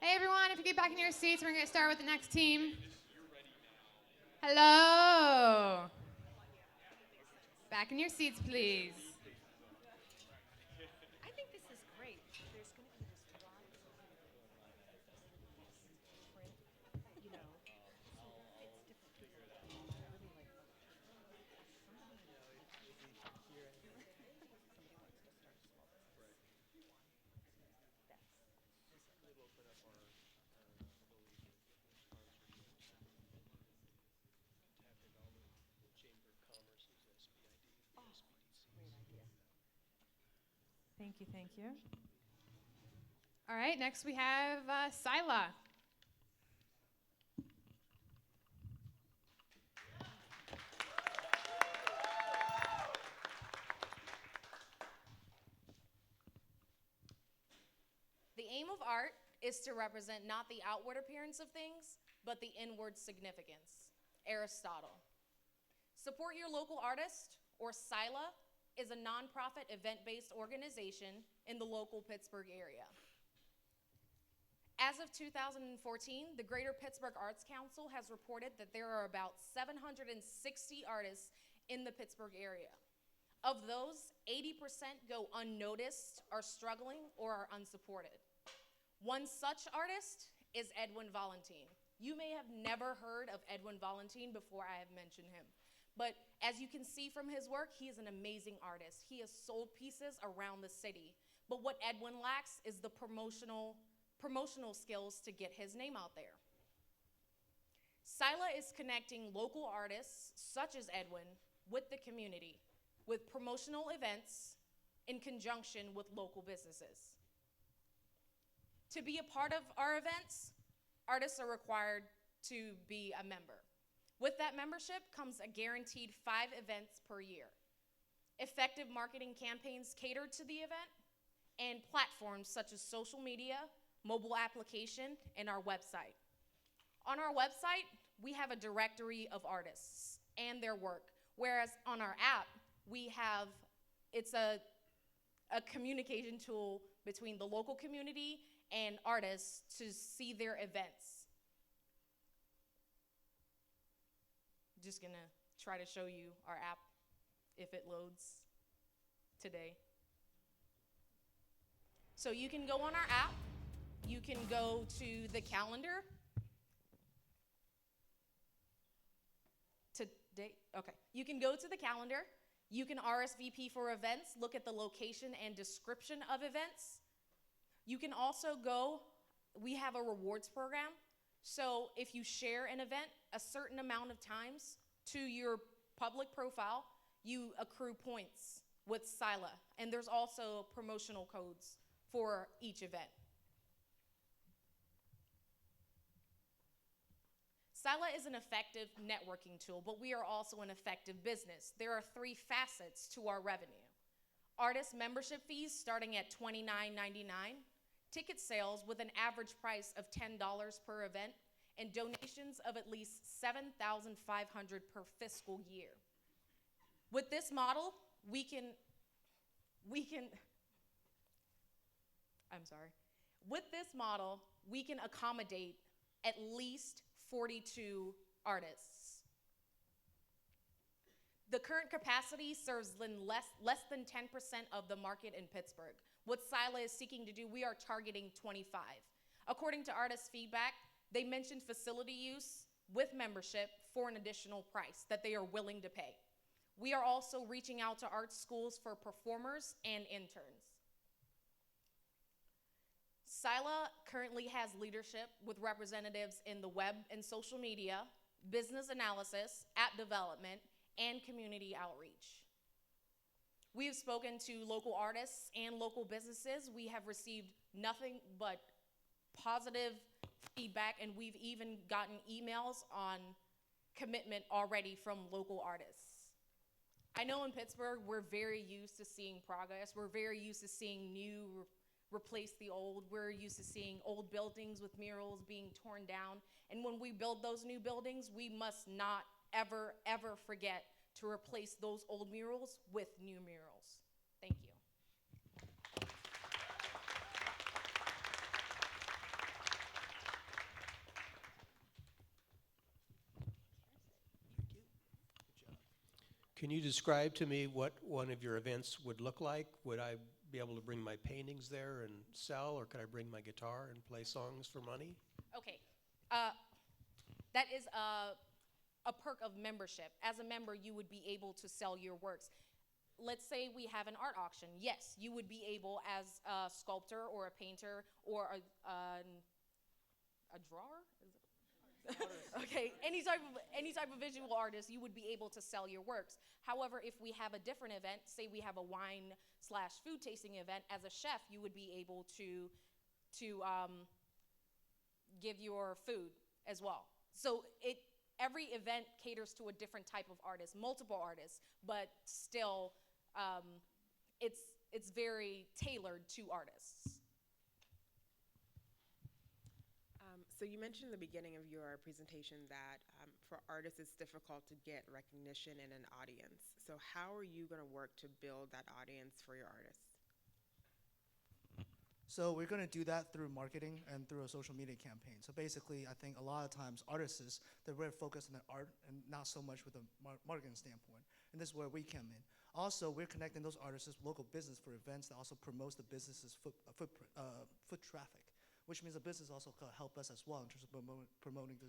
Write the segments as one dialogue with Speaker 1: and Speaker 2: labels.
Speaker 1: Hey everyone, if you get back in your seats, we're going to start with the next team. Hello. Back in your seats, please.
Speaker 2: I think this is great. There's going to be this print, you know, so it's different people. I really like that. Somebody wants to start a small business. Great idea.
Speaker 1: Thank you, thank you. All right, next we have SYLA.
Speaker 3: The aim of art is to represent not the outward appearance of things, but the inward significance. Aristotle. Support your local artist, or SYLA, is a nonprofit event-based organization in the local Pittsburgh area. As of 2014, the Greater Pittsburgh Arts Council has reported that there are about 760 artists in the Pittsburgh area. Of those, 80% go unnoticed, are struggling, or are unsupported. One such artist is Edwin Valentine. You may have never heard of Edwin Valentine before I have mentioned him. But as you can see from his work, he is an amazing artist. He has sold pieces around the city. But what Edwin lacks is the promotional skills to get his name out there. SYLA is connecting local artists, such as Edwin, with the community, with promotional events in conjunction with local businesses. To be a part of our events, artists are required to be a member. With that membership comes a guaranteed 5 events per year, effective marketing campaigns catered to the event, and platforms such as social media, mobile application, and our website. On our website, we have a directory of artists and their work, whereas on our app, it's a communication tool between the local community and artists to see their events. Just gonna try to show you our app if it loads today. So you can go on our app, you can go to the calendar. Today, okay. You can go to the calendar, you can RSVP for events, look at the location and description of events. You can also we have a rewards program. So if you share an event a certain amount of times to your public profile, you accrue points with SYLA. And there's also promotional codes for each event. SYLA is an effective networking tool, but we are also an effective business. There are 3 facets to our revenue. Artist membership fees starting at $29.99, ticket sales with an average price of $10 per event, and donations of at least $7,500 per fiscal year. With this model, we can accommodate at least 42 artists. The current capacity serves less than 10% of the market in Pittsburgh. What SYLA is seeking to do, we are targeting 25. According to artist feedback, they mentioned facility use with membership for an additional price that they are willing to pay. We are also reaching out to art schools for performers and interns. SYLA currently has leadership with representatives in the web and social media, business analysis, app development, and community outreach. We have spoken to local artists and local businesses. We have received nothing but positive feedback, and we've even gotten emails on commitment already from local artists. I know in Pittsburgh, we're very used to seeing progress. We're very used to seeing new replace the old. We're used to seeing old buildings with murals being torn down. And when we build those new buildings, we must not ever, ever forget to replace those old murals with new murals. Thank you.
Speaker 4: Can you describe to me what one of your events would look like? Would I be able to bring my paintings there and sell, or could I bring my guitar and play songs for money?
Speaker 3: Okay. That is a perk of membership. As a member, you would be able to sell your works. Let's say we have an art auction. Yes, you would be able, as a sculptor or a painter or a drawer? Okay, any type of visual artist, you would be able to sell your works. However, if we have a different event, say we have a wine/food tasting event, as a chef, you would be able to give your food as well. So every event caters to a different type of artist, multiple artists, but still it's very tailored to artists.
Speaker 5: So you mentioned in the beginning of your presentation that for artists it's difficult to get recognition in an audience. So how are you going to work to build that audience for your artists?
Speaker 6: So we're going to do that through marketing and through a social media campaign. So basically, I think a lot of times artists, they're very focused on the art and not so much with a marketing standpoint. And this is where we come in. Also, we're connecting those artists with local business for events that also promotes the business's foot traffic, which means the business also can help us as well in terms of promoting the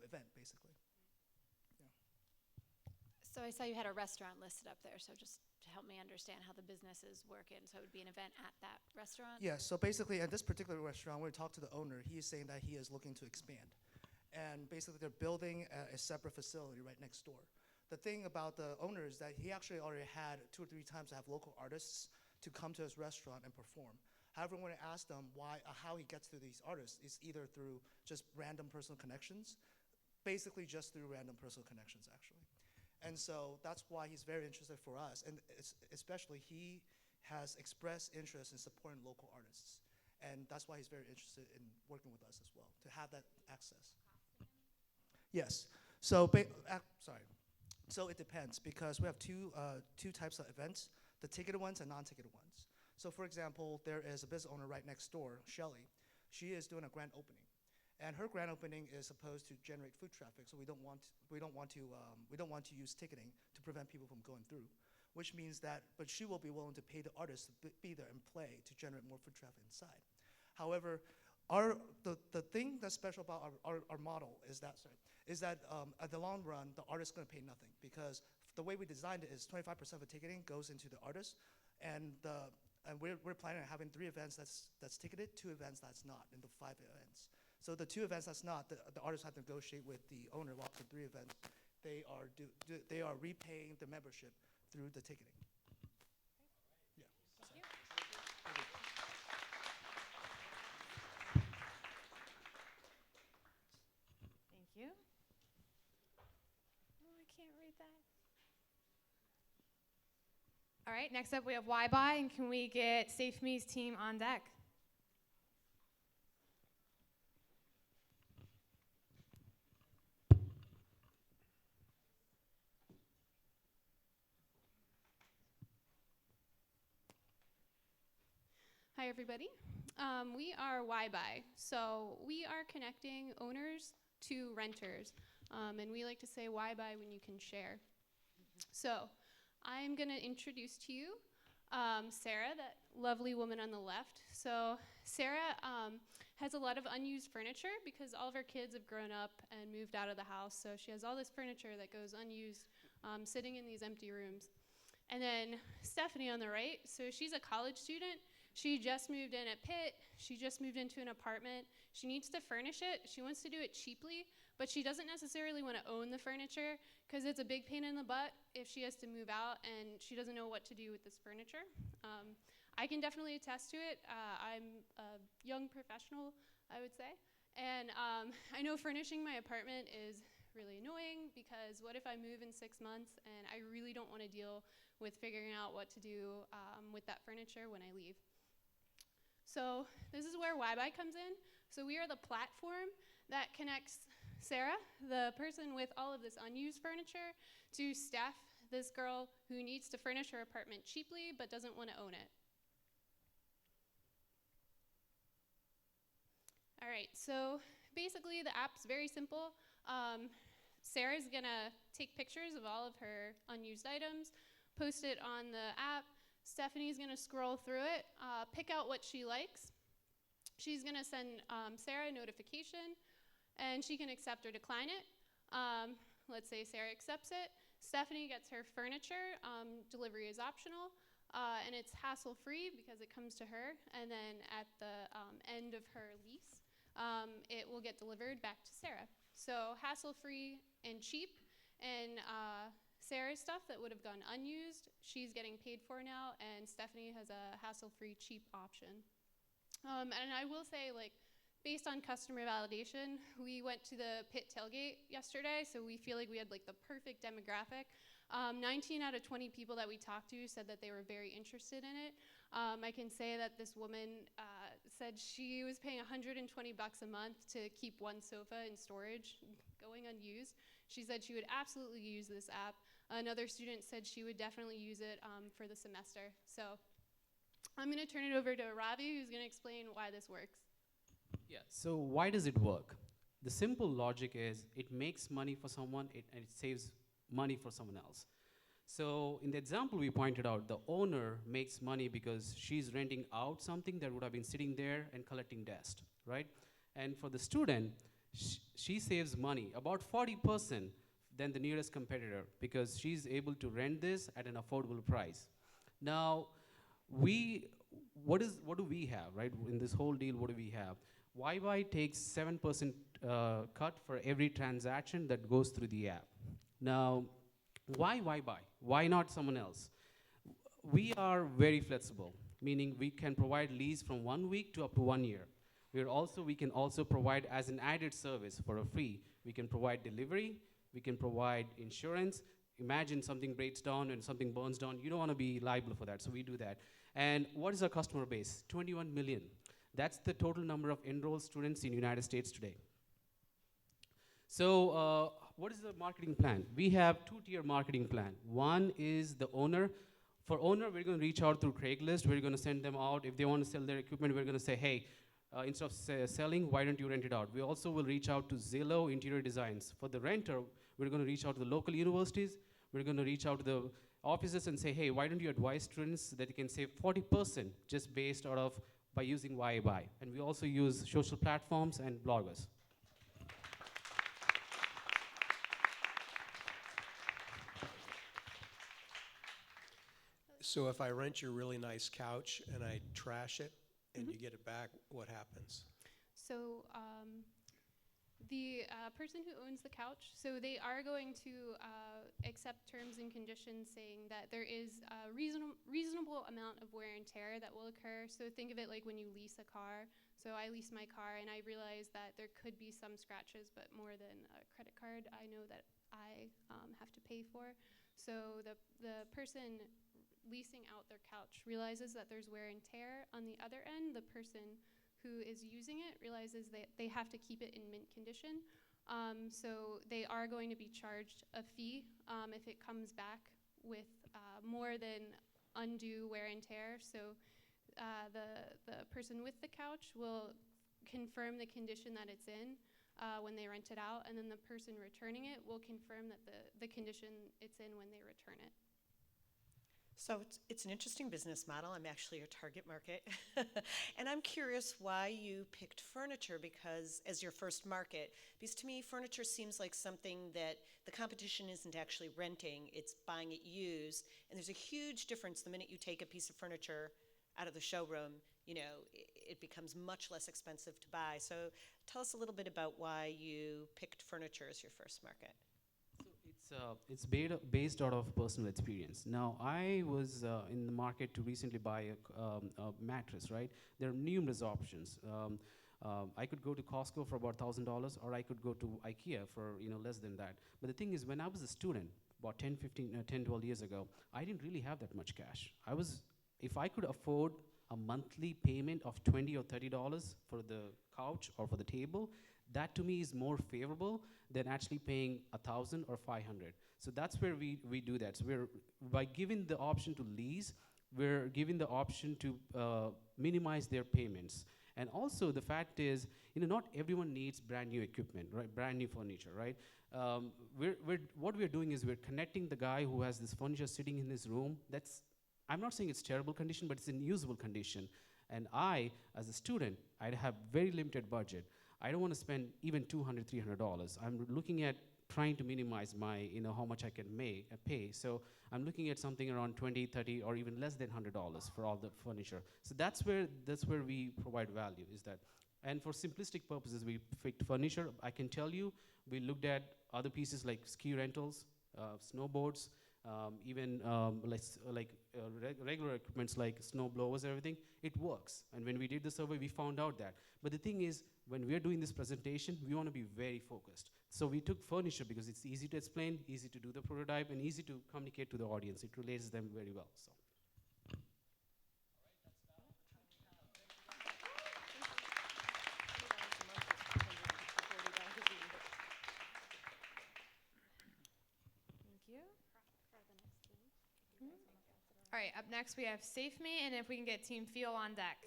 Speaker 6: event, basically. Yeah.
Speaker 2: So I saw you had a restaurant listed up there, so just to help me understand how the business is working. So it would be an event at that restaurant?
Speaker 6: Yeah, so basically at this particular restaurant, when we talked to the owner, he is saying that he is looking to expand. And basically they're building a separate facility right next door. The thing about the owner is that he actually already had 2 or 3 times to have local artists to come to his restaurant and perform. However, when I asked him how he gets to these artists, it's either through just random personal connections, basically just through random personal connections, actually. And so that's why he's very interested for us, and especially he has expressed interest in supporting local artists. And that's why he's very interested in working with us as well, to have that access. Yes, so, So it depends, because we have two types of events, the ticketed ones and non-ticketed ones. So for example, there is a business owner right next door, Shelly. She is doing a grand opening, and her grand opening is supposed to generate foot traffic. So we don't want to use ticketing to prevent people from going through, which means that, but she will be willing to pay the artist to be there and play to generate more foot traffic inside. However, the thing that's special about our model is that at the long run, the artist's going to pay nothing, because the way we designed it is 25% of the ticketing goes into the artist, and we're planning on having 3 events that's ticketed, 2 events that's not, and the 5 events. So the 2 events that's not, the artists have to negotiate with the owner. While the 3 events, they are repaying the membership through the ticketing. Yeah.
Speaker 3: Thank you.
Speaker 1: Thank you. Oh, I can't read that. All right, next up we have WhyBuy, and can we get SafeMe's team on deck?
Speaker 7: Hi, everybody. We are WhyBuy. So we are connecting owners to renters. And we like to say why buy when you can share. So I'm going to introduce to you Sarah, that lovely woman on the left. So Sarah has a lot of unused furniture because all of her kids have grown up and moved out of the house. So she has all this furniture that goes unused sitting in these empty rooms. And then Stephanie on the right, so she's a college student. She just moved in at Pitt. She just moved into an apartment. She needs to furnish it. She wants to do it cheaply, but she doesn't necessarily want to own the furniture because it's a big pain in the butt if she has to move out and she doesn't know what to do with this furniture. I can definitely attest to it. I'm a young professional, I would say. And I know furnishing my apartment is really annoying because what if I move in 6 months and I really don't want to deal with figuring out what to do with that furniture when I leave. So this is where WhyBuy comes in. So we are the platform that connects Sarah, the person with all of this unused furniture, to Steph, this girl who needs to furnish her apartment cheaply but doesn't want to own it. All right, so basically the app's very simple. Sarah's gonna take pictures of all of her unused items, post it on the app. Stephanie's gonna scroll through it, pick out what she likes. She's gonna send Sarah a notification, and she can accept or decline it. Let's say Sarah accepts it. Stephanie gets her furniture. Delivery is optional, and it's hassle-free because it comes to her. And then at the end of her lease, it will get delivered back to Sarah. So hassle-free and cheap. And Sarah's stuff that would have gone unused, she's getting paid for now, and Stephanie has a hassle-free, cheap option. And I will say, like, based on customer validation, we went to the Pitt tailgate yesterday, so we feel like we had like the perfect demographic. 19 out of 20 people that we talked to said that they were very interested in it. I can say that this woman said she was paying $120 a month to keep one sofa in storage going unused. She said she would absolutely use this app. Another student said she would definitely use it for the semester. So I'm gonna turn it over to Ravi, who's gonna explain why this works.
Speaker 8: Yeah, so why does it work? The simple logic is it makes money for someone and it saves money for someone else. So in the example we pointed out, the owner makes money because she's renting out something that would have been sitting there and collecting dust, right? And for the student, she saves money, about 40% than the nearest competitor, because she's able to rent this at an affordable price. Now, what do we have, right? In this whole deal, what do we have? WhyBuy takes 7% cut for every transaction that goes through the app. Now, why WhyBuy? Why not someone else? We are very flexible, meaning we can provide lease from 1 week to up to 1 year. We can also provide as an added service for a fee. We can provide delivery, we can provide insurance. Imagine something breaks down and something burns down. You don't want to be liable for that, so we do that. And what is our customer base? 21 million. That's the total number of enrolled students in the United States today. So what is the marketing plan? We have two-tier marketing plan. One is the owner. For owner, we're going to reach out through Craigslist. We're going to send them out. If they want to sell their equipment, we're going to say, hey, instead of selling, why don't you rent it out? We also will reach out to Zillow Interior Designs. For the renter, we're going to reach out to the local universities. We're going to reach out to the offices and say, hey, why don't you advise students that they can save 40% just based out of by using WhyBuy. And we also use social platforms and bloggers.
Speaker 4: So if I rent your really nice couch and I trash it and you get it back, what happens?
Speaker 7: So the person who owns the couch, so they are going to accept terms and conditions saying that there is a reasonable amount of wear and tear that will occur. So think of it like when you lease a car. So I lease my car and I realize that there could be some scratches, but more than a credit card, I know that I have to pay for. So the person leasing out their couch realizes that there's wear and tear. On the other end, the person who is using it realizes that they have to keep it in mint condition. So they are going to be charged a fee if it comes back with more than undue wear and tear. So the person with the couch will confirm the condition that it's in when they rent it out, and then the person returning it will confirm that the condition it's in when they return it.
Speaker 9: So it's an interesting business model. I'm actually your target market. And I'm curious why you picked furniture as your first market. Because to me, furniture seems like something that the competition isn't actually renting, it's buying it used. And there's a huge difference the minute you take a piece of furniture out of the showroom, it becomes much less expensive to buy. So tell us a little bit about why you picked furniture as your first market.
Speaker 8: It's based out of personal experience. Now, I was in the market to recently buy a mattress, right? There are numerous options. I could go to Costco for about $1,000, or I could go to IKEA for less than that. But the thing is, when I was a student, about 10, 12 years ago, I didn't really have that much cash. If I could afford a monthly payment of $20 or $30 for the couch or for the table, that to me is more favorable than actually paying $1,000 or $500. So that's where we do that. So by giving the option to lease, we're giving the option to minimize their payments. And also the fact is, not everyone needs brand new equipment, right? Brand new furniture, right? What we're doing is we're connecting the guy who has this furniture sitting in his room. I'm not saying it's terrible condition, but it's in usable condition. And I, as a student, I'd have very limited budget. I don't want to spend even $200, $300. I'm looking at trying to minimize my, how much I can pay. So I'm looking at something around 20, 30, or even less than $100 for all the furniture. So that's where we provide value, is that. And for simplistic purposes, we picked furniture. I can tell you, we looked at other pieces like ski rentals, snowboards, even regular equipments like snow blowers, everything. It works. And when we did the survey, we found out that. But the thing is, when we're doing this presentation, we want to be very focused. So we took furniture because it's easy to explain, easy to do the prototype, and easy to communicate to the audience. It relates them very well. So.
Speaker 1: Thank you. All right, up next we have SafeMe, and if we can get Team Feel on deck.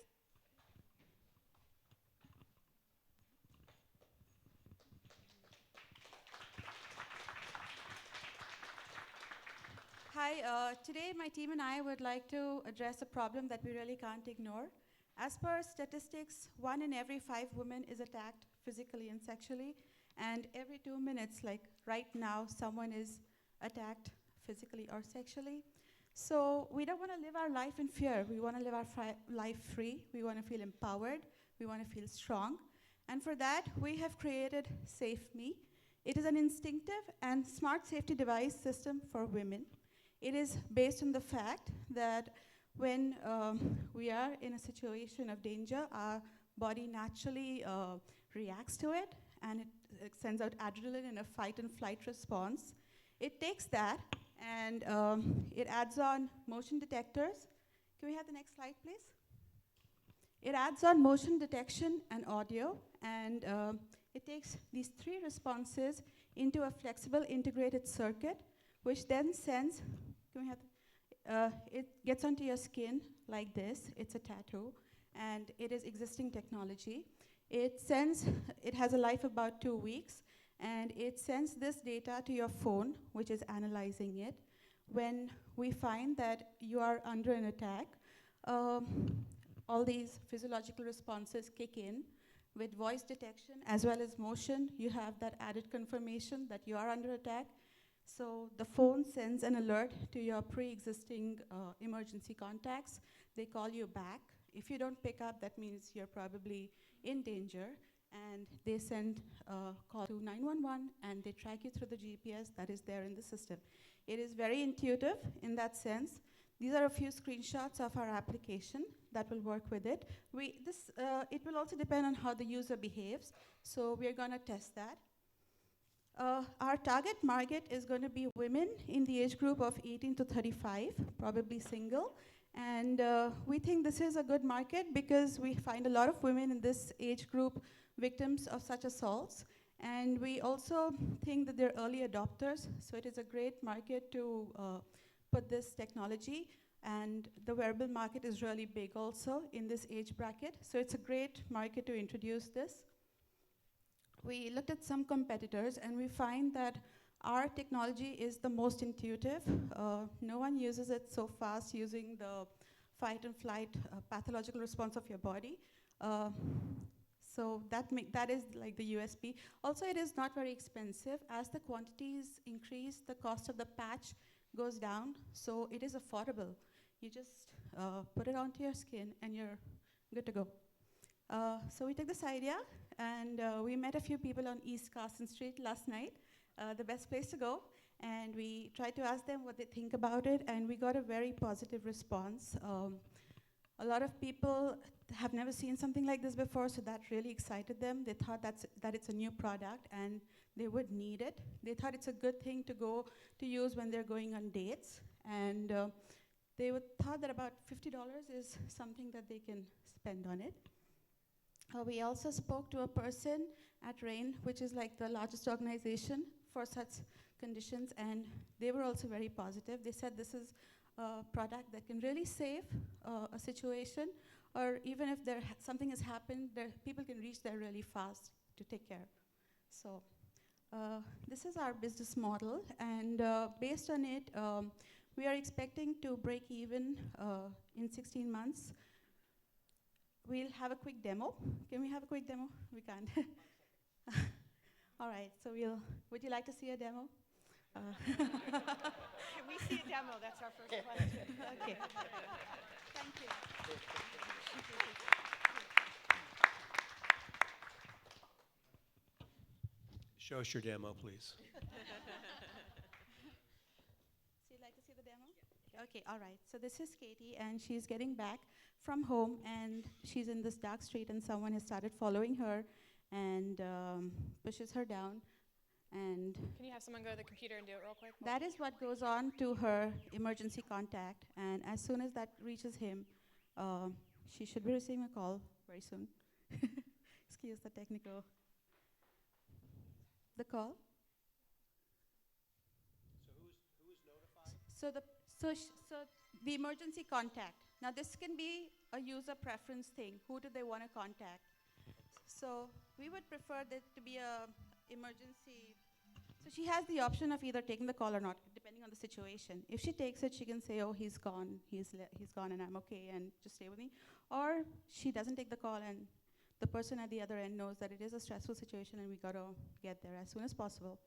Speaker 10: Hi, today my team and I would like to address a problem that we really can't ignore. As per statistics, 1 in every 5 women is attacked physically and sexually, and every 2 minutes, like right now, someone is attacked physically or sexually. So we don't want to live our life in fear. We want to live our life free. We want to feel empowered. We want to feel strong. And for that, we have created SafeMe. It is an instinctive and smart safety device system for women. It is based on the fact that when we are in a situation of danger, our body naturally reacts to it, and it sends out adrenaline in a fight and flight response. It takes that, and it adds on motion detectors. Can we have the next slide, please? It adds on motion detection and audio, and it takes these 3 responses into a flexible integrated circuit, which then sends, can we have, it gets onto your skin like this. It's a tattoo, and it is existing technology. It has a life of about 2 weeks, and it sends this data to your phone, which is analyzing it. When we find that you are under an attack, all these physiological responses kick in. With voice detection as well as motion, you have that added confirmation that you are under attack. So the phone sends an alert to your pre-existing emergency contacts. They call you back. If you don't pick up, that means you're probably in danger. And they send a call to 911, and they track you through the GPS that is there in the system. It is very intuitive in that sense. These are a few screenshots of our application that will work with it. It will also depend on how the user behaves, so we're going to test that. Our target market is going to be women in the age group of 18 to 35, probably single. And we think this is a good market because we find a lot of women in this age group victims of such assaults. And we also think that they're early adopters, so it is a great market to put this technology. And the wearable market is really big also in this age bracket, so it's a great market to introduce this. We looked at some competitors, and we find that our technology is the most intuitive. No one uses it so fast using the fight and flight pathological response of your body. So that is like the USP. Also, it is not very expensive. As the quantities increase, the cost of the patch goes down, so it is affordable. You just put it onto your skin, and you're good to go. So we took this idea, and we met a few people on East Carson Street last night, the best place to go, and we tried to ask them what they think about it, and we got a very positive response. A lot of people have never seen something like this before, so that really excited them. They thought that it's a new product, and they would need it. They thought it's a good thing to use when they're going on dates, and they thought that about $50 is something that they can spend on it. We also spoke to a person at RAIN, which is like the largest organization for such conditions, and they were also very positive. They said this is a product that can really save a situation, or even if something has happened, people can reach there really fast to take care. So this is our business model, and based on it, we are expecting to break even in 16 months. We'll have a quick demo. Can we have a quick demo? We can't. All right, so would you like to see a demo?
Speaker 9: Can we see a demo? That's our first question.
Speaker 10: Okay. Thank you.
Speaker 4: Show us your demo, please.
Speaker 10: So you'd like to see the demo? Okay, all right. So this is Katie, and she's getting back from home, and she's in this dark street, and someone has started following her and pushes her down. And
Speaker 1: Can you have someone go to the computer and do it real quick?
Speaker 10: that is what goes on to her emergency contact. And as soon as that reaches him, she should be receiving a call very soon. Excuse the technical. The call.
Speaker 4: So who's notified?
Speaker 10: So the emergency contact. Now this can be a user preference thing. Who do they want to contact? So we would prefer that to be a emergency. So she has the option of either taking the call or not, depending on the situation. If she takes it, she can say, "Oh, he's gone. He's gone, and I'm okay, and just stay with me." Or she doesn't take the call, and the person at the other end knows that it is a stressful situation, and we gotta get there as soon as possible.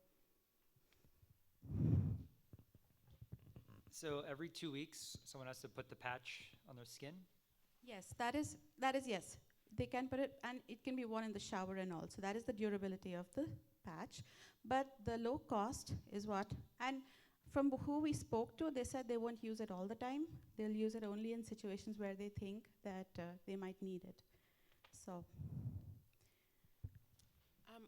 Speaker 11: So every 2 weeks, someone has to put the patch on their skin?
Speaker 10: Yes, that is yes. They can put it, and it can be worn in the shower and all. So that is the durability of the patch. But the low cost is what, and from who we spoke to, they said they won't use it all the time. They'll use it only in situations where they think that they might need it. So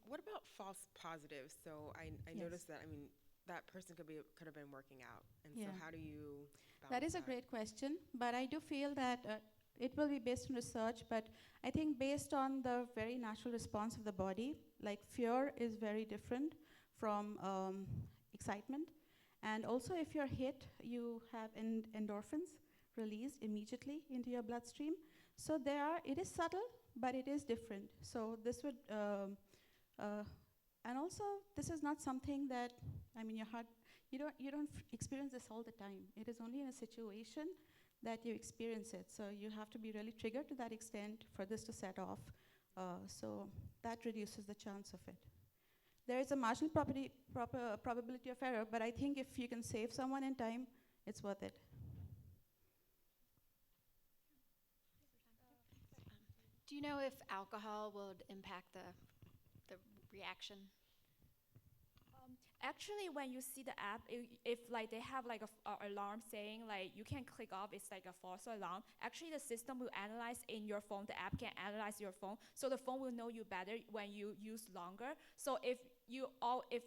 Speaker 5: What about false positives? So I
Speaker 10: Yes.
Speaker 5: noticed that, I mean, that person could have been working out. And so
Speaker 10: Yeah.
Speaker 5: how do you
Speaker 10: that
Speaker 5: balance
Speaker 10: is a great question, but I do feel that it will be based on research, but I think based on the very natural response of the body, like fear is very different from excitement. And also if you're hit, you have endorphins released immediately into your bloodstream. So it is subtle, but it is different. So this would, and also this is not something that, I mean, your heart, you don't experience this all the time. It is only in a situation that you experience it. So you have to be really triggered to that extent for this to set off. So that reduces the chance of it. There is a marginal probability of error, but I think if you can save someone in time, it's worth it.
Speaker 2: Do you know if alcohol would impact the reaction?
Speaker 12: Actually, when you see the app, if like they have like a alarm saying like you can click off, it's like a false alarm. Actually, the system will analyze in your phone. The app can analyze your phone, so the phone will know you better when you use longer. So if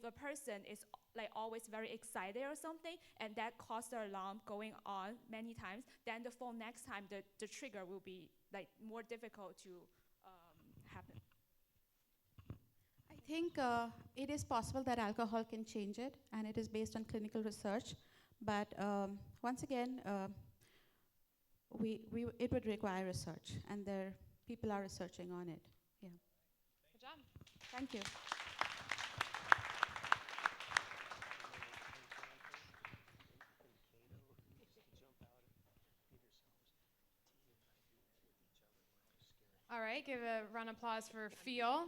Speaker 12: a person is like always very excited or something, and that causes the alarm going on many times, then the phone next time the trigger will be like more difficult to happen.
Speaker 10: I think it is possible that alcohol can change it, and it is based on clinical research. But once again, it would require research, and people are researching on it. Yeah.
Speaker 1: Good job.
Speaker 10: Thank you.
Speaker 1: All right, give a round of applause for Feel.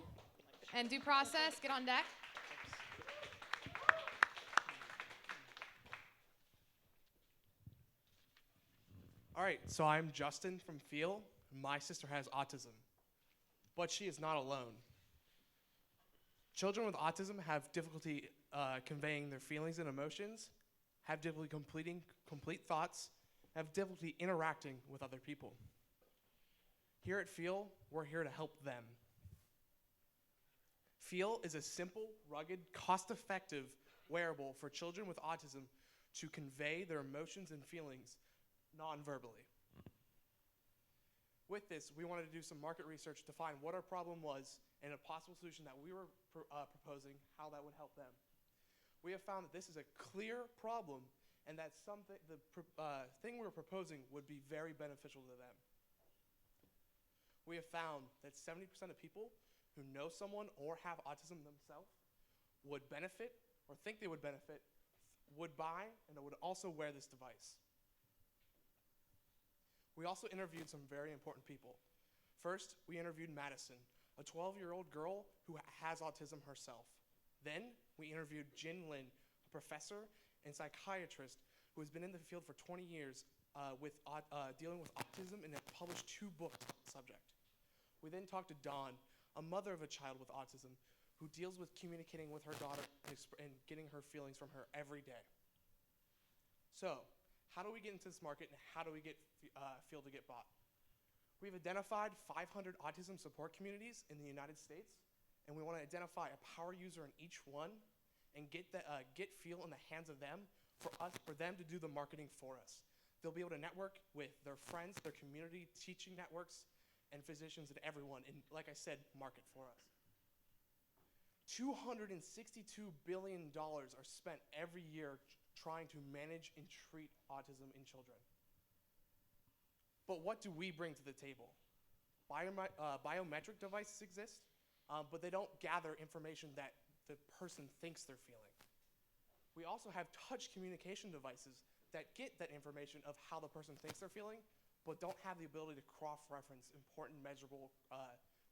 Speaker 1: And DoProcess, get on deck.
Speaker 13: All right, so I'm Justin from Feel. My sister has autism, but she is not alone. Children with autism have difficulty conveying their feelings and emotions, have difficulty completing complete thoughts, have difficulty interacting with other people. Here at Feel, we're here to help them. Feel is a simple, rugged, cost-effective wearable for children with autism to convey their emotions and feelings non-verbally. With this, we wanted to do some market research to find what our problem was and a possible solution that we were proposing, how that would help them. We have found that this is a clear problem and that the thing we were proposing would be very beneficial to them. We have found that 70% of people who know someone or have autism themselves would benefit or think they would benefit would buy and would also wear this device. We also interviewed some very important people. First, we interviewed Madison, a 12-year-old girl who has autism herself. Then, we interviewed Jin Lin, a professor and psychiatrist who has been in the field for 20 years dealing with autism and has published 2 books on the subject. We then talked to Dawn, a mother of a child with autism who deals with communicating with her daughter and getting her feelings from her every day. So, how do we get into this market and how do we get feel to get bought? We've identified 500 autism support communities in the United States, and we want to identify a power user in each one and get feel in the hands of them for them to do the marketing for us. They'll be able to network with their friends, their community, teaching networks, and physicians and everyone, and like I said, market for us. $262 billion are spent every year trying to manage and treat autism in children. But what do we bring to the table? Biometric devices exist, but they don't gather information that the person thinks they're feeling. We also have touch communication devices that get that information of how the person thinks they're feeling, but don't have the ability to cross-reference important measurable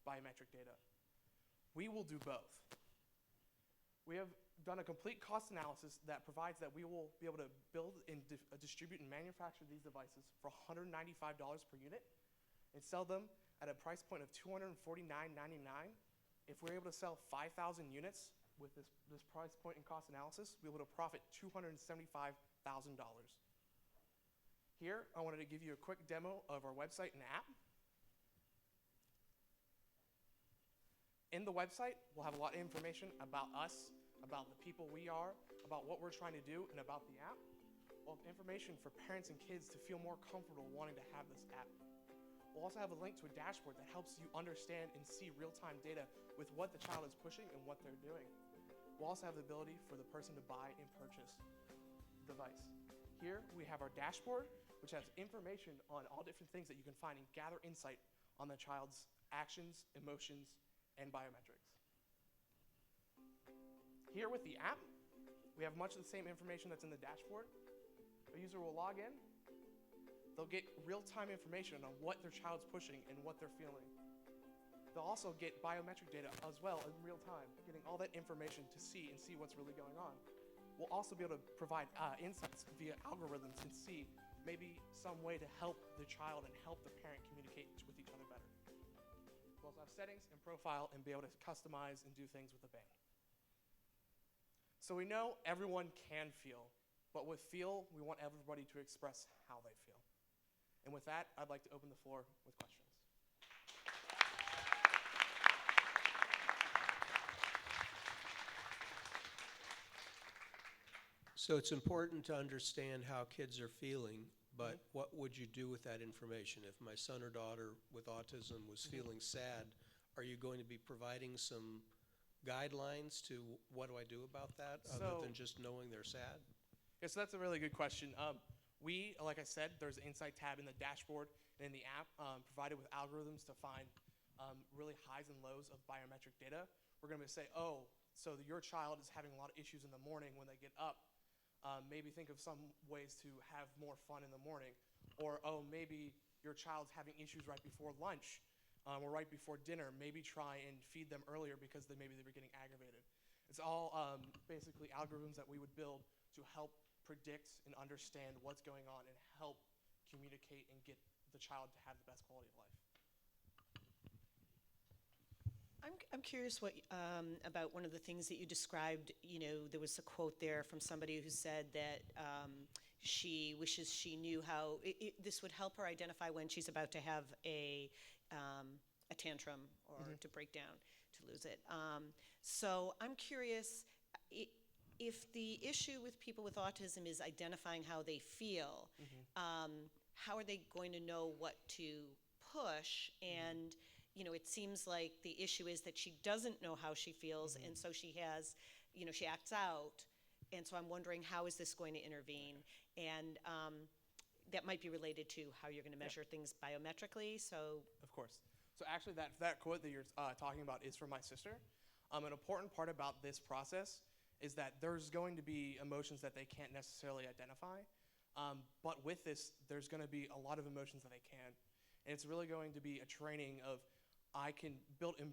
Speaker 13: biometric data. We will do both. We have done a complete cost analysis that provides that we will be able to build and distribute and manufacture these devices for $195 per unit and sell them at a price point of $249.99. If we're able to sell 5,000 units with this price point and cost analysis, we'll be able to profit $275,000. Here, I wanted to give you a quick demo of our website and app. In the website, we'll have a lot of information about us, about the people we are, about what we're trying to do, and about the app. We'll have information for parents and kids to feel more comfortable wanting to have this app. We'll also have a link to a dashboard that helps you understand and see real-time data with what the child is pushing and what they're doing. We'll also have the ability for the person to buy and purchase the device. Here, we have our dashboard, which has information on all different things that you can find and gather insight on the child's actions, emotions, and biometrics. Here with the app, we have much of the same information that's in the dashboard. A user will log in. They'll get real-time information on what their child's pushing and what they're feeling. They'll also get biometric data as well in real time, getting all that information to see what's really going on. We'll also be able to provide insights via algorithms and see maybe some way to help the child and help the parent communicate with each other better. We'll also have settings and profile and be able to customize and do things with a bang. So we know everyone can feel, but with feel, we want everybody to express how they feel. And with that, I'd like to open the floor with questions.
Speaker 4: So it's important to understand how kids are feeling, but what would you do with that information? If my son or daughter with autism was feeling sad, are you going to be providing some guidelines to what do I do about that other than just knowing they're sad?
Speaker 13: Yeah, so that's a really good question. We, like I said, there's an insight tab in the dashboard and in the app provided with algorithms to find really highs and lows of biometric data. We're going to say, oh, so your child is having a lot of issues in the morning when they get up. Maybe think of some ways to have more fun in the morning. Or, oh, maybe your child's having issues right before lunch or right before dinner. Maybe try and feed them earlier because maybe they were getting aggravated. It's all basically algorithms that we would build to help predict and understand what's going on and help communicate and get the child to have the best quality of life.
Speaker 9: I'm curious what about one of the things that you described. You know, there was a quote there from somebody who said that she wishes she knew how this would help her identify when she's about to have a tantrum or to break down, to lose it. So I'm curious if the issue with people with autism is identifying how they feel. How are they going to know what to push? And you know, it seems like the issue is that she doesn't know how she feels, and so she has, you know, she acts out. And so I'm wondering, how is this going to intervene? And that might be related to how you're going to measure things biometrically. So,
Speaker 13: of course. So actually, that quote that you're talking about is from my sister. An important part about this process is that there's going to be emotions that they can't necessarily identify. But with this, there's going to be a lot of emotions that they can. And it's really going to be a training of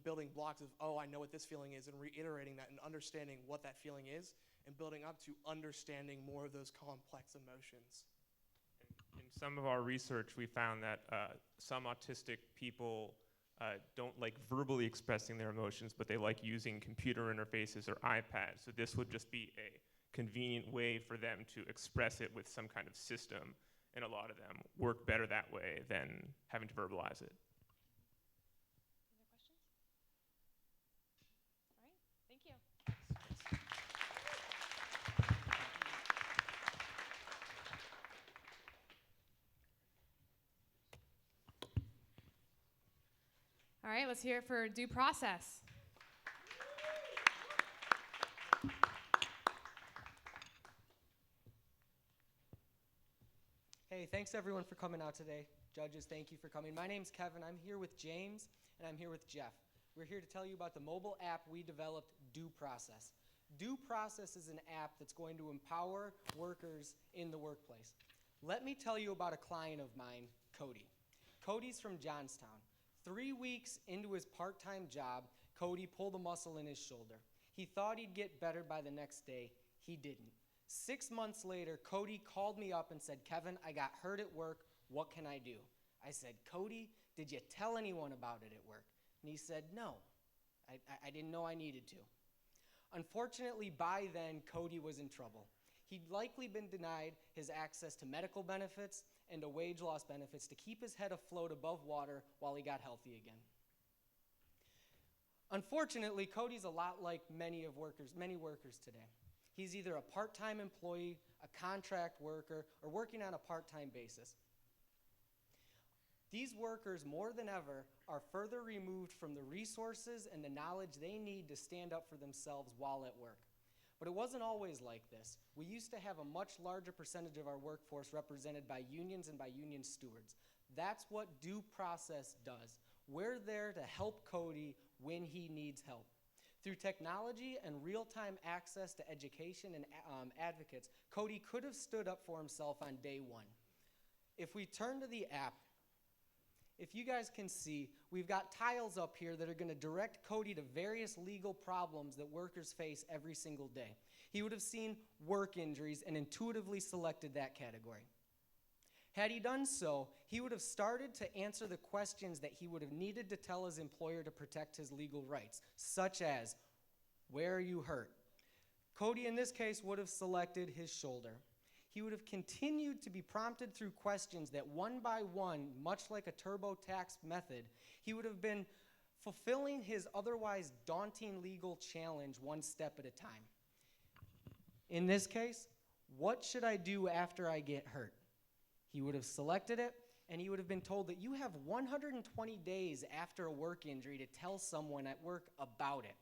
Speaker 13: building blocks of, oh, I know what this feeling is, and reiterating that and understanding what that feeling is, and building up to understanding more of those complex emotions.
Speaker 14: In some of our research, we found that some autistic people don't like verbally expressing their emotions, but they like using computer interfaces or iPads. So this would just be a convenient way for them to express it with some kind of system, and a lot of them work better that way than having to verbalize it.
Speaker 1: Thank you. All right, let's hear it for DoProcess.
Speaker 15: Hey, thanks everyone for coming out today. Judges, thank you for coming. My name's Kevin. I'm here with James, and I'm here with Jeff. We're here to tell you about the mobile app we developed, DoProcess. DoProcess is an app that's going to empower workers in the workplace. Let me tell you about a client of mine, Cody. Cody's from Johnstown. 3 weeks into his part-time job, Cody pulled a muscle in his shoulder. He thought he'd get better by the next day. He didn't. 6 months later, Cody called me up and said, Kevin, I got hurt at work. What can I do? I said, Cody, did you tell anyone about it at work? And he said, no. I didn't know I needed to. Unfortunately, by then, Cody was in trouble. He'd likely been denied his access to medical benefits and to wage loss benefits to keep his head afloat above water while he got healthy again. Unfortunately, Cody's a lot like many workers today. He's either a part-time employee, a contract worker, or working on a part-time basis. These workers, more than ever, are further removed from the resources and the knowledge they need to stand up for themselves while at work. But it wasn't always like this. We used to have a much larger percentage of our workforce represented by unions and by union stewards. That's what DoProcess does. We're there to help Cody when he needs help. Through technology and real-time access to education and advocates, Cody could have stood up for himself on day one. If we turn to the app, if you guys can see, we've got tiles up here that are going to direct Cody to various legal problems that workers face every single day. He would have seen work injuries and intuitively selected that category. Had he done so, he would have started to answer the questions that he would have needed to tell his employer to protect his legal rights, such as, where are you hurt? Cody, in this case, would have selected his shoulder. He would have continued to be prompted through questions that one by one, much like a TurboTax method, he would have been fulfilling his otherwise daunting legal challenge one step at a time. In this case, what should I do after I get hurt? He would have selected it, and he would have been told that you have 120 days after a work injury to tell someone at work about it.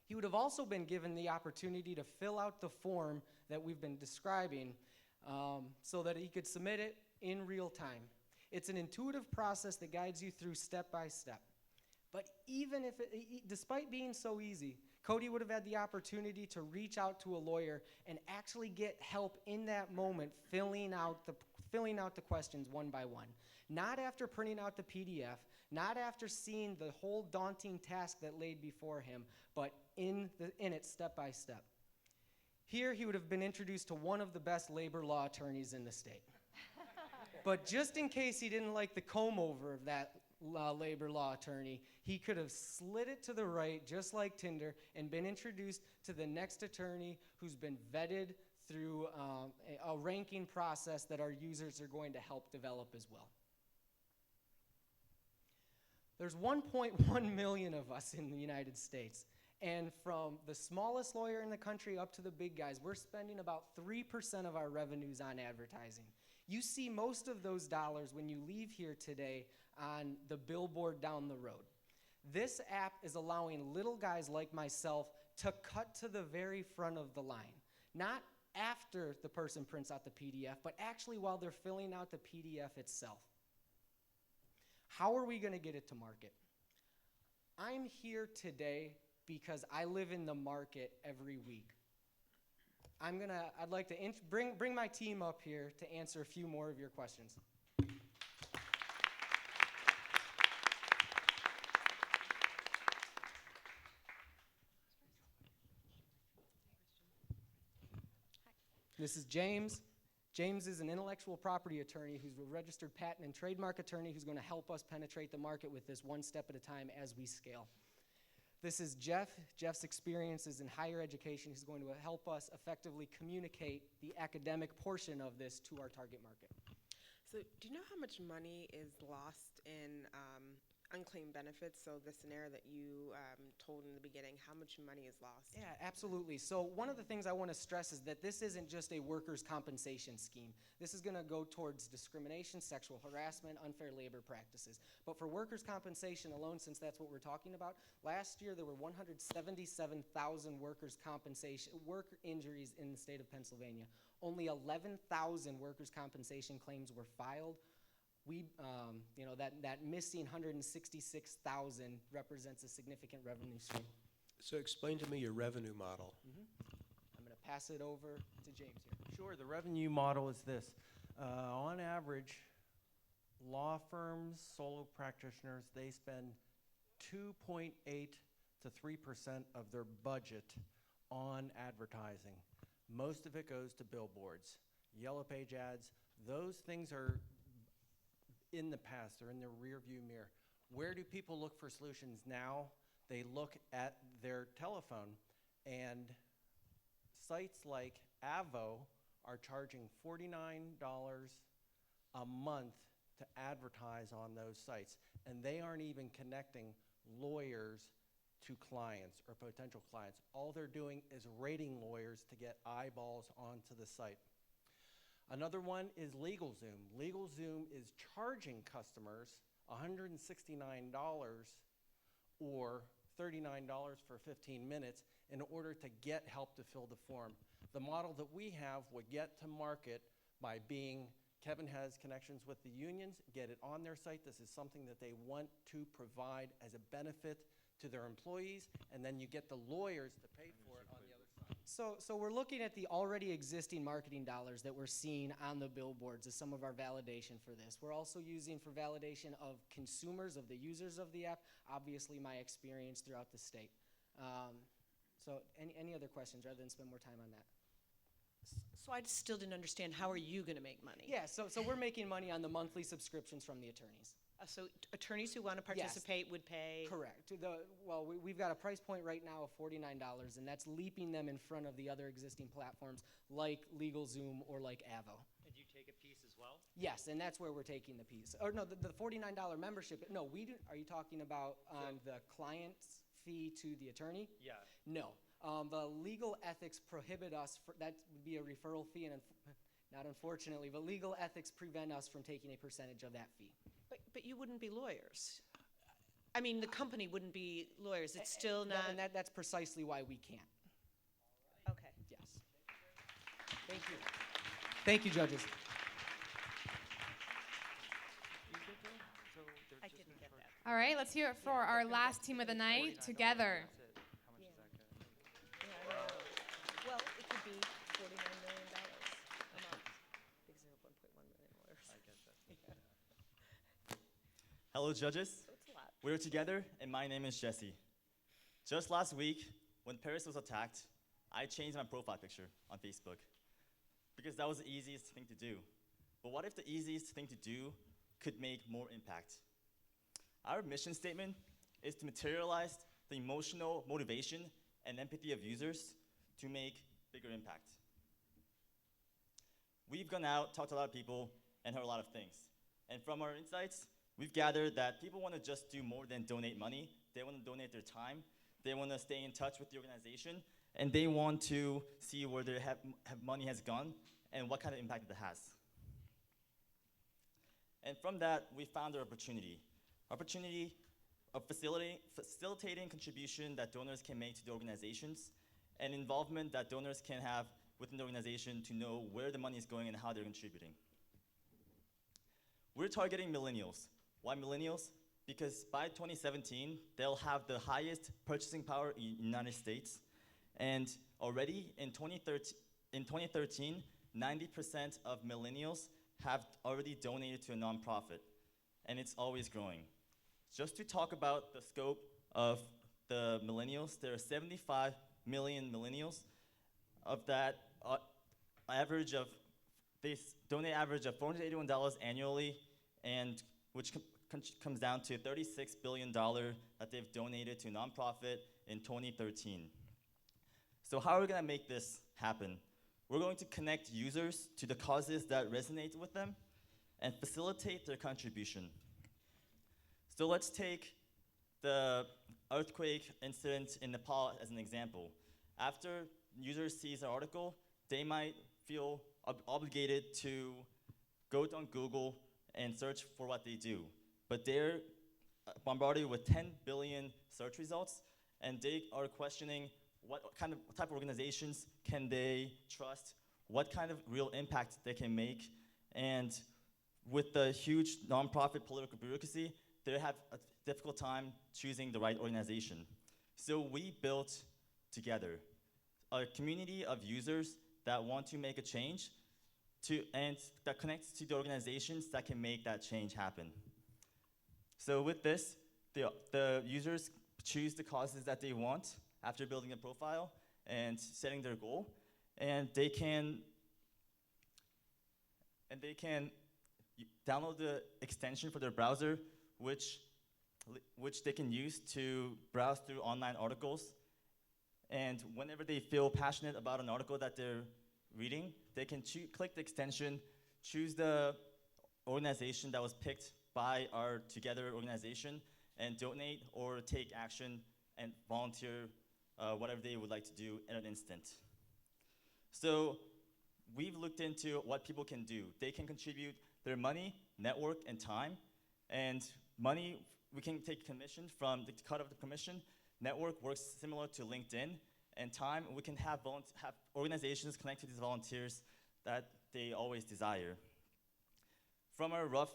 Speaker 15: He would have also been given the opportunity to fill out the form that we've been describing so that he could submit it in real time. It's an intuitive process that guides you through step by step. But even if despite being so easy, Cody would have had the opportunity to reach out to a lawyer and actually get help in that moment filling out the questions one by one. Not after printing out the PDF, not after seeing the whole daunting task that laid before him, but in it step by step. Here he would have been introduced to one of the best labor law attorneys in the state. But just in case he didn't like the comb over of that labor law attorney, he could have slid it to the right, just like Tinder, and been introduced to the next attorney who's been vetted through a ranking process that our users are going to help develop as well. There's 1.1 million of us in the United States, and from the smallest lawyer in the country up to the big guys, we're spending about 3% of our revenues on advertising. You see most of those dollars when you leave here today on the billboard down the road. This app is allowing little guys like myself to cut to the very front of the line. Not after the person prints out the PDF, but actually while they're filling out the PDF itself. How are we going to get it to market? I'm here today because I live in the market every week. I'd like to bring my team up here to answer a few more of your questions. This is James. James is an intellectual property attorney who's a registered patent and trademark attorney who's going to help us penetrate the market with this one step at a time as we scale. This is Jeff. Jeff's experience is in higher education. He's going to help us effectively communicate the academic portion of this to our target market.
Speaker 5: So do you know how much money is lost in unclaimed benefits? So the scenario that you told in the beginning, how much money is lost?
Speaker 15: Yeah, absolutely. So one of the things I want to stress is that this isn't just a workers' compensation scheme. This is going to go towards discrimination, sexual harassment, unfair labor practices. But for workers' compensation alone, since that's what we're talking about, last year there were 177,000 work injuries in the state of Pennsylvania. Only 11,000 workers' compensation claims were filed. That missing 166,000 represents a significant revenue stream.
Speaker 4: So explain to me your revenue model.
Speaker 15: I'm going to pass it over to James here.
Speaker 16: Sure, the revenue model is this. On average, law firms, solo practitioners, they spend 2.8 to 3% of their budget on advertising. Most of it goes to billboards, yellow page ads. Those things are in the past, they're in the rear view mirror. Where do people look for solutions now? They look at their telephone, and sites like Avo are charging $49 a month to advertise on those sites, and they aren't even connecting lawyers to clients or potential clients. All they're doing is rating lawyers to get eyeballs onto the site. Another one is LegalZoom. LegalZoom is charging customers $169 or $39 for 15 minutes in order to get help to fill the form. The model that we have would get to market by Kevin has connections with the unions, get it on their site. This is something that they want to provide as a benefit to their employees, and then you get the lawyers to pay for it on the other side.
Speaker 15: So we're looking at the already existing marketing dollars that we're seeing on the billboards as some of our validation for this. We're also using for validation of consumers, of the users of the app, obviously my experience throughout the state. So any other questions rather than spend more time on that?
Speaker 9: So I still didn't understand, how are you going to make money?
Speaker 15: Yeah, so we're making money on the monthly subscriptions from the attorneys.
Speaker 9: So attorneys who want to participate would pay?
Speaker 15: Correct. We've got a price point right now of $49, and that's leaping them in front of the other existing platforms like LegalZoom or like Avo.
Speaker 11: And you take a piece as well?
Speaker 15: Yes, and that's where we're taking the piece. Or no, the $49 membership, no, we do. Are you talking about the client's fee to the attorney?
Speaker 11: Yeah.
Speaker 15: No. The legal ethics prohibit us, that would be a referral fee, and not unfortunately, but legal ethics prevent us from taking a percentage of that fee.
Speaker 9: But you wouldn't be lawyers. I mean, the company wouldn't be lawyers. It's still not.
Speaker 15: And that's precisely why we can't.
Speaker 9: Okay.
Speaker 15: Yes. Thank you. Thank you, judges.
Speaker 9: I didn't get that.
Speaker 1: All right, let's hear it for our last team of the night, Tugether.
Speaker 9: Well, it could be $49 million a month because there are 1.1 million lawyers.
Speaker 17: I get that. Hello, judges.
Speaker 9: So it's a lot.
Speaker 17: We're together, and my name is Jesse. Just last week, when Paris was attacked, I changed my profile picture on Facebook because that was the easiest thing to do. But what if the easiest thing to do could make more impact? Our mission statement is to materialize the emotional motivation and empathy of users to make bigger impact. We've gone out, talked to a lot of people, and heard a lot of things. And from our insights, we've gathered that people want to just do more than donate money. They want to donate their time. They want to stay in touch with the organization. And they want to see where their money has gone and what kind of impact it has. And from that, we found our opportunity of facilitating contribution that donors can make to the organizations and involvement that donors can have within the organization to know where the money is going and how they're contributing. We're targeting millennials. Why millennials? because by 2017, they'll have the highest purchasing power in the United States. And already in 2013, 90% of millennials have already donated to a nonprofit, and it's always growing. Just to talk about the scope of the millennials, there are 75 million millennials. Of that, they donate average of $481 annually, and which comes down to $36 billion that they've donated to nonprofit in 2013. So how are we gonna make this happen? We're going to connect users to the causes that resonate with them and facilitate their contribution. So let's take the earthquake incident in Nepal as an example. After users sees an article, they might feel obligated to go on Google and search for what they do. But they're bombarded with 10 billion search results, and they are questioning what type of organizations can they trust, what kind of real impact they can make. And with the huge nonprofit political bureaucracy, they have a difficult time choosing the right organization. So we built Tugether, a community of users that want to make a change and that connects to the organizations that can make that change happen. So with this, the users choose the causes that they want after building a profile and setting their goal, and they can download the extension for their browser, which they can use to browse through online articles. And whenever they feel passionate about an article that they're reading, they can click the extension, choose the organization that was picked by our Tugether organization, and donate or take action and volunteer whatever they would like to do in an instant. So we've looked into what people can do. They can contribute their money, network, and time. And money, we can take commission from the cut of the commission. Network works similar to LinkedIn. And time, we can have organizations connect to these volunteers that they always desire. From our rough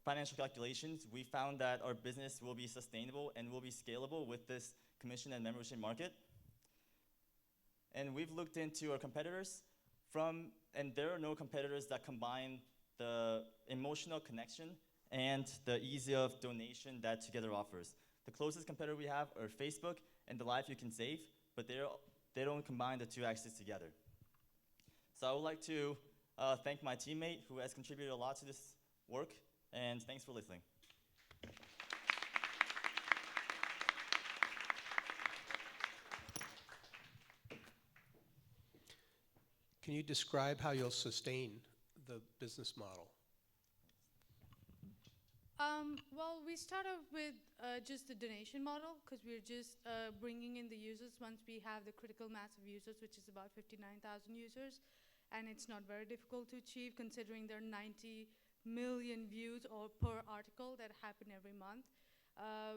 Speaker 17: financial calculations, we found that our business will be sustainable and will be scalable with this commission and membership market. And we've looked into our competitors and there are no competitors that combine the emotional connection and the ease of donation that Tugether offers. The closest competitor we have are Facebook and the Life You Can Save, but they don't combine the two axes together. So I would like to thank my teammate who has contributed a lot to this work, and thanks for listening.
Speaker 4: Can you describe how you'll sustain the business model?
Speaker 18: Well, we start off with just the donation model, because we're just bringing in the users once we have the critical mass of users, which is about 59,000 users. And it's not very difficult to achieve, considering there are 90 million views per article that happen every month.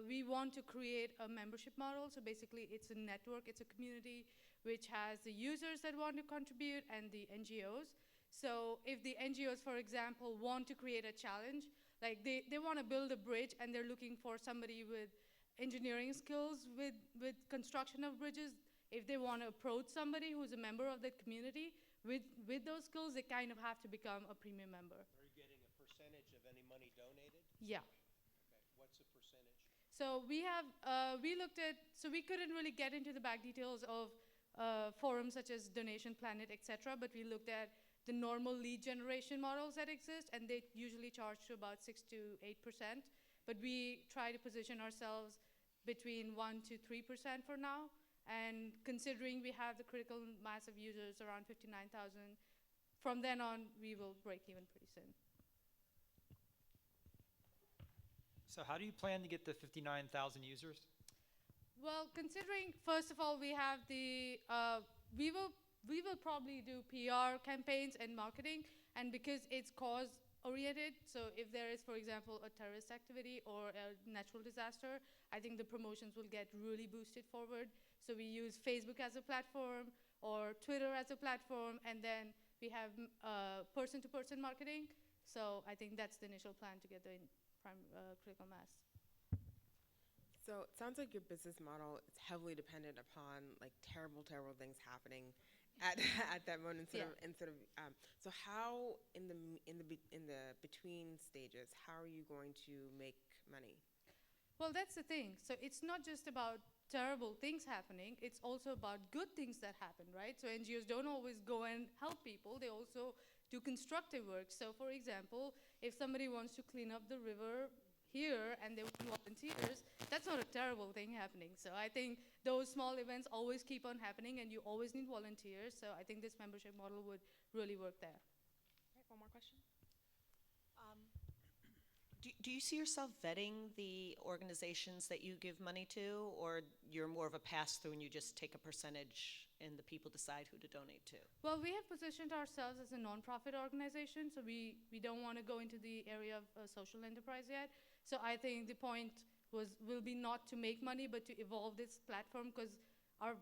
Speaker 18: We want to create a membership model. So basically, it's a network, it's a community which has the users that want to contribute and the NGOs. So if the NGOs, for example, want to create a challenge, like they want to build a bridge and they're looking for somebody with engineering skills with construction of bridges, if they want to approach somebody who's a member of that community with those skills, they kind of have to become a premium member.
Speaker 4: Are you getting a percentage of any money donated?
Speaker 18: Yeah.
Speaker 4: Okay, what's the percentage?
Speaker 18: So we looked at, so we couldn't really get into the back details of forums such as Donation Planet, etc., but we looked at the normal lead generation models that exist, and they usually charge to about 6 to 8%, but we try to position ourselves between 1 to 3% for now, and considering we have the critical mass of users around 59,000, from then on, we will break even pretty soon.
Speaker 11: So how do you plan to get the 59,000 users?
Speaker 18: Well, considering, first of all, we have the, we will probably do PR campaigns and marketing, and because it's cause-oriented, so if there is, for example, a terrorist activity or a natural disaster, I think the promotions will get really boosted forward. So we use Facebook as a platform or Twitter as a platform, and then we have person-to-person marketing. So I think that's the initial plan to get the critical mass.
Speaker 5: So it sounds like your business model is heavily dependent upon like terrible, terrible things happening at at that moment instead of so how in the between stages, how are you going to make money?
Speaker 18: Well, that's the thing. So it's not just about terrible things happening, it's also about good things that happen, right? So NGOs don't always go and help people, they also do constructive work. So for example, if somebody wants to clean up the river here and they want volunteers, that's not a terrible thing happening. So I think those small events always keep on happening and you always need volunteers. So I think this membership model would really work there.
Speaker 1: All right, one more question.
Speaker 9: Do you see yourself vetting the organizations that you give money to, or you're more of a pass-through and you just take a percentage and the people decide who to donate to?
Speaker 18: Well, we have positioned ourselves as a nonprofit organization, so we don't want to go into the area of social enterprise yet. So I think the point will be not to make money, but to evolve this platform, because our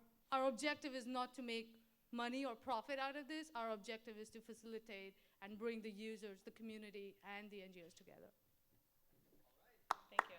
Speaker 18: objective is not to make money or profit out of this. Our objective is to facilitate and bring the users, the community, and the NGOs together.
Speaker 9: Thank you.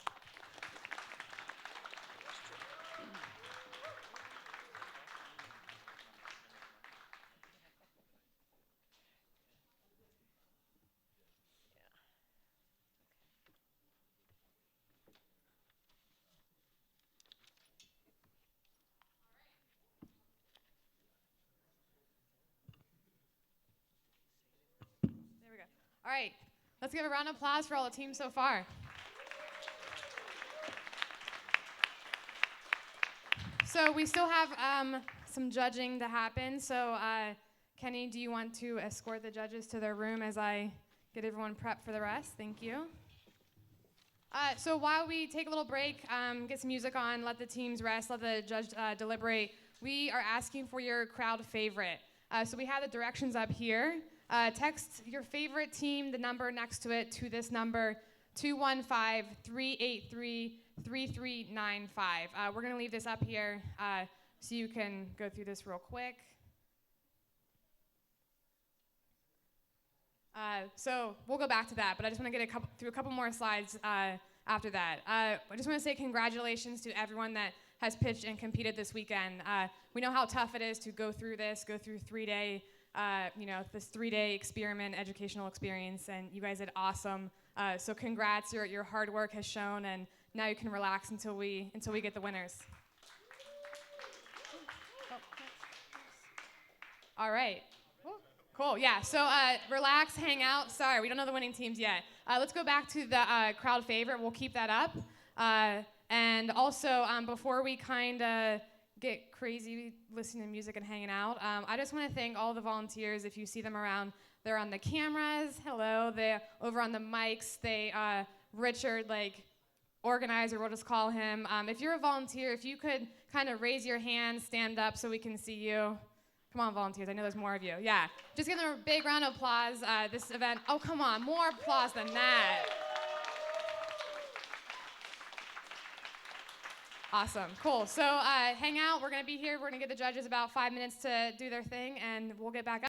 Speaker 1: There we go. All right, let's give a round of applause for all the teams so far. So we still have some judging to happen. So Kenny, do you want to escort the judges to their room as I get everyone prepped for the rest? Thank you. So while we take a little break, get some music on, let the teams rest, let the judge deliberate, we are asking for your crowd favorite. So we have the directions up here. Text your favorite team, the number next to it, to this number, 215-383-3395. We're going to leave this up here so you can go through this real quick. So we'll go back to that, but I just want to get through a couple more slides after that. I just want to say congratulations to everyone that has pitched and competed this weekend. We know how tough it is to go through this, go through this 3-day experiment, educational experience, and you guys did awesome. So congrats, your hard work has shown, and now you can relax until we get the winners. All right. Cool, yeah, so relax, hang out. Sorry, we don't know the winning teams yet. Let's go back to the crowd favorite. We'll keep that up. And also, before we kind of get crazy listening to music and hanging out, I just want to thank all the volunteers. If you see them around, they're on the cameras. Hello, they're over on the mics. Richard, organizer, we'll just call him. If you're a volunteer, if you could kind of raise your hand, stand up so we can see you. Come on, volunteers, I know there's more of you. Yeah, just give them a big round of applause. This event, oh, come on, more applause than that. Awesome, cool. So hang out, we're gonna be here. We're gonna give the judges about 5 minutes to do their thing, and we'll get back up.